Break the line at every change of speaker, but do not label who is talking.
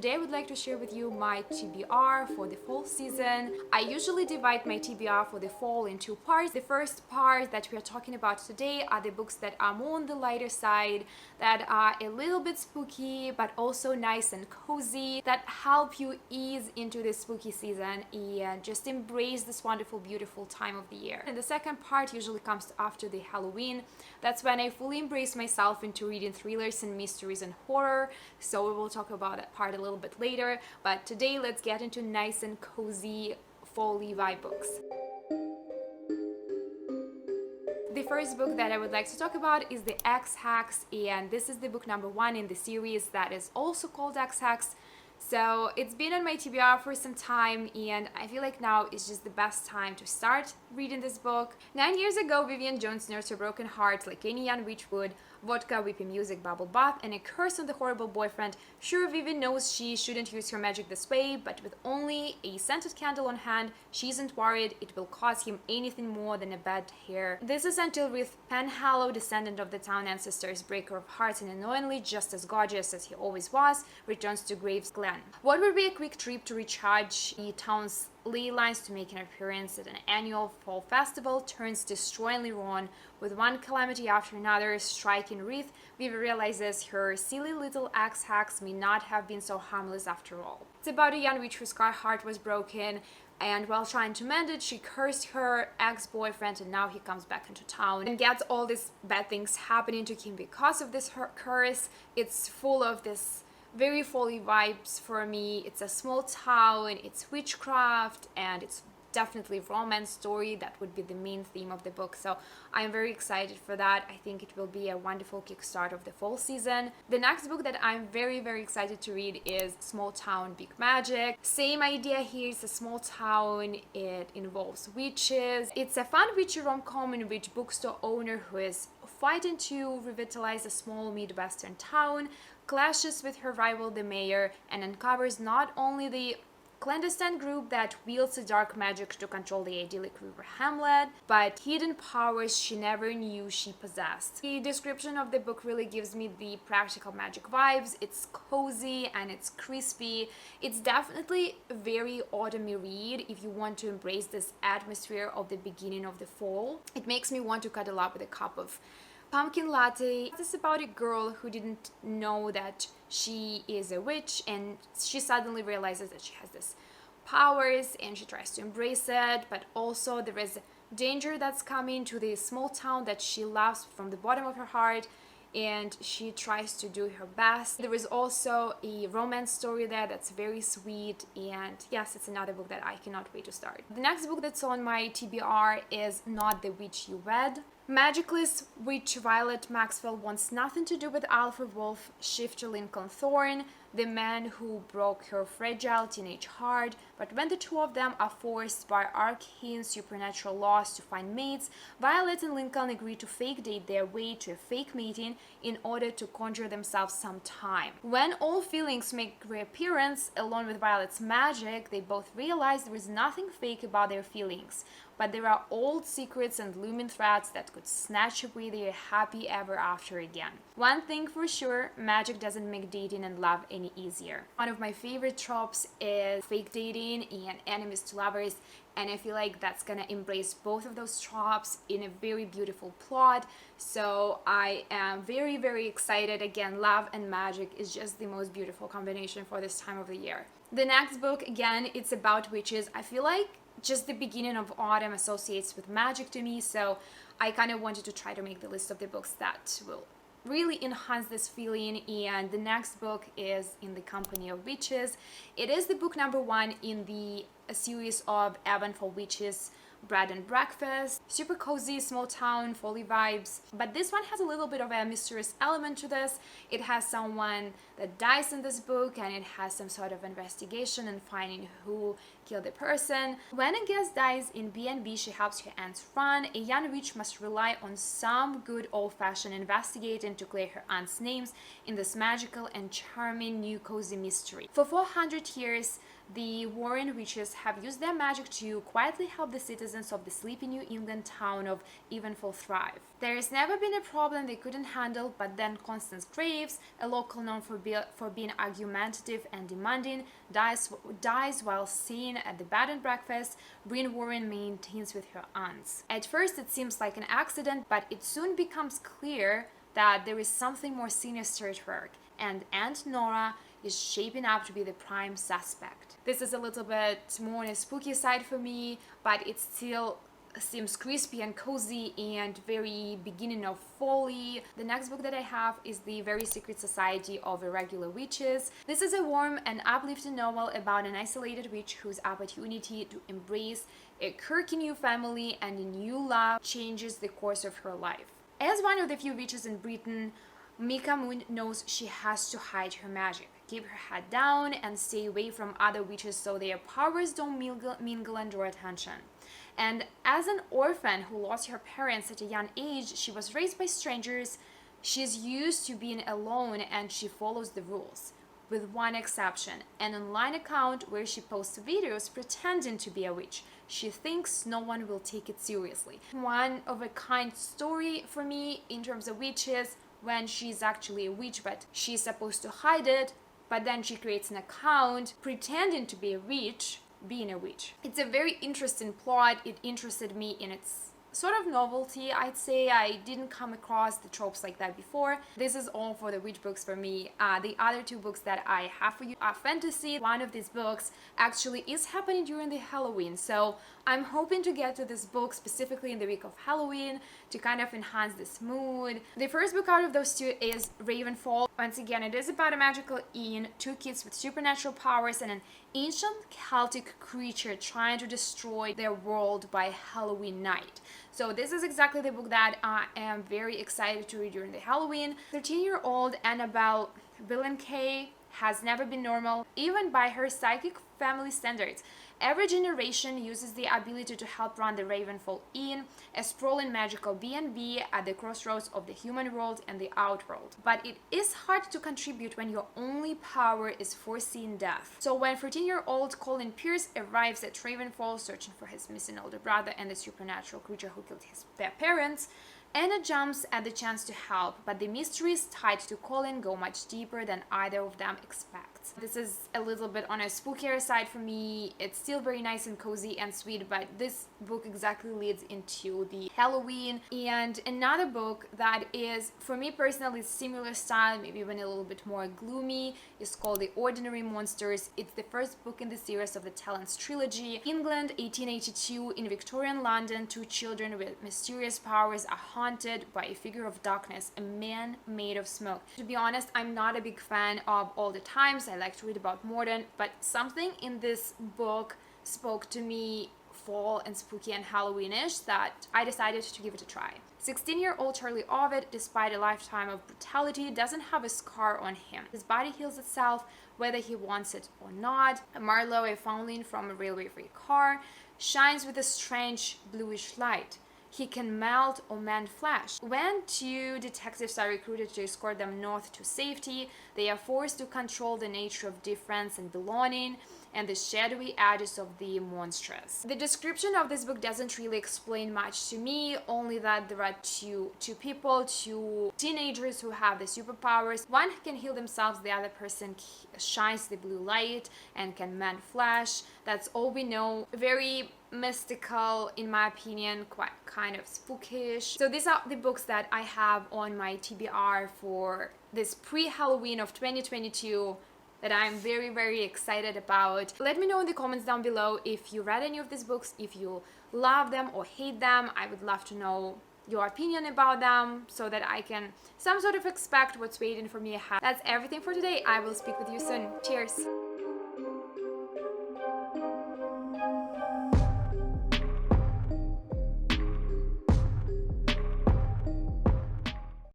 today I would like to share with you my TBR for the fall season. I usually divide my TBR for the fall in two parts. The first part that we are talking about today are the books that are more on the lighter side, that are a little bit spooky, but also nice and cozy, that help you ease into the spooky season and just embrace this wonderful, beautiful time of the year. And the second part usually comes after the Halloween. That's when I fully embrace myself into reading thrillers and mysteries and horror. So we will talk about that part a little bit later. But today, let's get into nice and cozy fall-y vibe books. The first book that I would like to talk about is The Ex-Hex, and this is the book number 1 in the series that is also called Ex-Hex. So it's been on my TBR for some time, and I feel like now is just the best time to start reading this book. 9 years ago, Vivian Jones nursed a broken heart like any young witch would. Vodka, weepy music, bubble bath, and a curse on the horrible boyfriend. Sure, Vivian knows she shouldn't use her magic this way, but with only a scented candle on hand, she isn't worried it will cause him anything more than a bad hair. This is until with Penhallow, descendant of the town ancestors, breaker of hearts and annoyingly just as gorgeous as he always was, returns to Graves Glen. What would be a quick trip to recharge the town's ley lines to make an appearance at an annual fall festival turns destroyingly wrong. With one calamity after another striking wreath, Vivi realizes her silly little ex-hex may not have been so harmless after all. It's about a young witch whose heart was broken, and while trying to mend it, she cursed her ex-boyfriend, and now he comes back into town and gets all these bad things happening to him because of this curse. It's full of this very fall-y vibes for me. It's a small town, it's witchcraft, and it's definitely romance story. That would be the main theme of the book, so I'm very excited for that. I think it will be a wonderful kickstart of the fall season. The next book that I'm very excited to read is Small Town Big Magic. Same idea here. It's a small town, it involves witches. It's a fun witchy rom-com in which bookstore owner who is fighting to revitalize a small midwestern town clashes with her rival the mayor and uncovers not only the clandestine group that wields the dark magic to control the idyllic river hamlet, but hidden powers she never knew she possessed. The description of the book really gives me the practical magic vibes. It's cozy and it's crispy. It's definitely a very autumny read if you want to embrace this atmosphere of the beginning of the fall. It makes me want to cuddle up with a cup of pumpkin latte. It's about a girl who didn't know that she is a witch, and she suddenly realizes that she has this powers and she tries to embrace it, but also there is danger that's coming to the small town that she loves from the bottom of her heart, and she tries to do her best. There is also a romance story there that's very sweet, and yes, it's another book that I cannot wait to start. The next book that's on my TBR is Not the Witch You Wed. Magicless witch Violet Maxwell wants nothing to do with Alfred Wolf, shifter Lincoln Thorne, the man who broke her fragile teenage heart, but when the two of them are forced by arcane supernatural laws to find mates, Violet and Lincoln agree to fake date their way to a fake meeting in order to conjure themselves some time. When all feelings make reappearance, along with Violet's magic, they both realize there is nothing fake about their feelings, but there are old secrets and looming threats that could snatch away their happy ever after again. One thing for sure, magic doesn't make dating and love any easier. One of my favorite tropes is fake dating and enemies to lovers, and I feel like that's gonna embrace both of those tropes in a very beautiful plot. So I am very excited. Again, love and magic is just the most beautiful combination for this time of the year. The next book, again, it's about witches. I feel like just the beginning of autumn associates with magic to me, so I kind of wanted to try to make the list of the books that will really enhance this feeling. And the next book is In the Company of Witches. It is the book number 1 in the series of Evan for Witches Bread and Breakfast. Super cozy, small town, folly vibes. But this one has a little bit of a mysterious element to this. It has someone that dies in this book, and it has some sort of investigation and finding who killed the person. When a guest dies in B&B, she helps her aunts run. A young witch must rely on some good old-fashioned investigating to clear her aunt's names in this magical and charming new cozy mystery. For 400 years, the Warren witches have used their magic to quietly help the citizens of the sleepy New England town of Evenfall thrive. There has never been a problem they couldn't handle, but then Constance Graves, a local known for being argumentative and demanding, dies while seen at the bed and breakfast Bryn Warren maintains with her aunts. At first it seems like an accident, but it soon becomes clear that there is something more sinister at work, and Aunt Nora is shaping up to be the prime suspect. This is a little bit more on a spooky side for me, but it still seems crispy and cozy and very beginning of folly. The next book that I have is The Very Secret Society of Irregular Witches. This is a warm and uplifting novel about an isolated witch whose opportunity to embrace a quirky new family and a new love changes the course of her life. As one of the few witches in Britain, Mika Moon knows she has to hide her magic, keep her head down, and stay away from other witches so their powers don't mingle and draw attention. And as an orphan who lost her parents at a young age, she was raised by strangers. She's used to being alone and she follows the rules, with one exception, an online account where she posts videos pretending to be a witch. She thinks no one will take it seriously. One of a kind story for me in terms of witches, when she's actually a witch but she's supposed to hide it, but then she creates an account pretending to be a witch, being a witch. It's a very interesting plot. It interested me in its sort of novelty, I'd say. I didn't come across the tropes like that before. This is all for the witch books for me. The other two books that I have for you are fantasy. One of these books actually is happening during the Halloween, so I'm hoping to get to this book specifically in the week of Halloween to kind of enhance this mood. The first book out of those two is Ravenfall. Once again, it is about a magical inn, two kids with supernatural powers, and an ancient Celtic creature trying to destroy their world by Halloween night. So this is exactly the book that I am very excited to read during the Halloween. 13-year-old Annabelle Billinkay has never been normal, even by her psychic family standards. Every generation uses the ability to help run the Ravenfall Inn, a sprawling magical B&B at the crossroads of the human world and the outworld. But it is hard to contribute when your only power is foreseeing death. So when 14-year-old Colin Pierce arrives at Ravenfall searching for his missing older brother and the supernatural creature who killed their parents, Anna jumps at the chance to help, but the mysteries tied to Colin go much deeper than either of them expects. This is a little bit on a spookier side for me. It's still very nice and cozy and sweet, but this book exactly leads into the Halloween. And another book that is, for me personally, similar style, maybe even a little bit more gloomy, is called The Ordinary Monsters. It's the first book in the series of the Talents trilogy. England, 1882. In Victorian London, two children with mysterious powers are haunted by a figure of darkness, a man made of smoke. To be honest, I'm not a big fan of All the Times. I like to read about modern, but something in this book spoke to me fall and spooky and Halloweenish that I decided to give it a try. 16-year-old Charlie Ovid, despite a lifetime of brutality, doesn't have a scar on him. His body heals itself whether he wants it or not. Marlowe, a foundling from a railway-free car, shines with a strange bluish light. He can melt or mend flesh. When two detectives are recruited to escort them north to safety, they are forced to control the nature of difference and belonging and the shadowy edges of the monstrous. The description of this book doesn't really explain much to me, only that there are two teenagers who have the superpowers. One can heal themselves, the other person shines the blue light and can mend flesh. That's all we know. Very mystical, in my opinion, quite kind of spookish. So these are the books that I have on my TBR for this pre-Halloween of 2022 that I'm very, very excited about. Let me know in the comments down below if you read any of these books, if you love them or hate them. I would love to know your opinion about them so that I can some sort of expect what's waiting for me ahead. That's everything for today. I will speak with you soon. Cheers!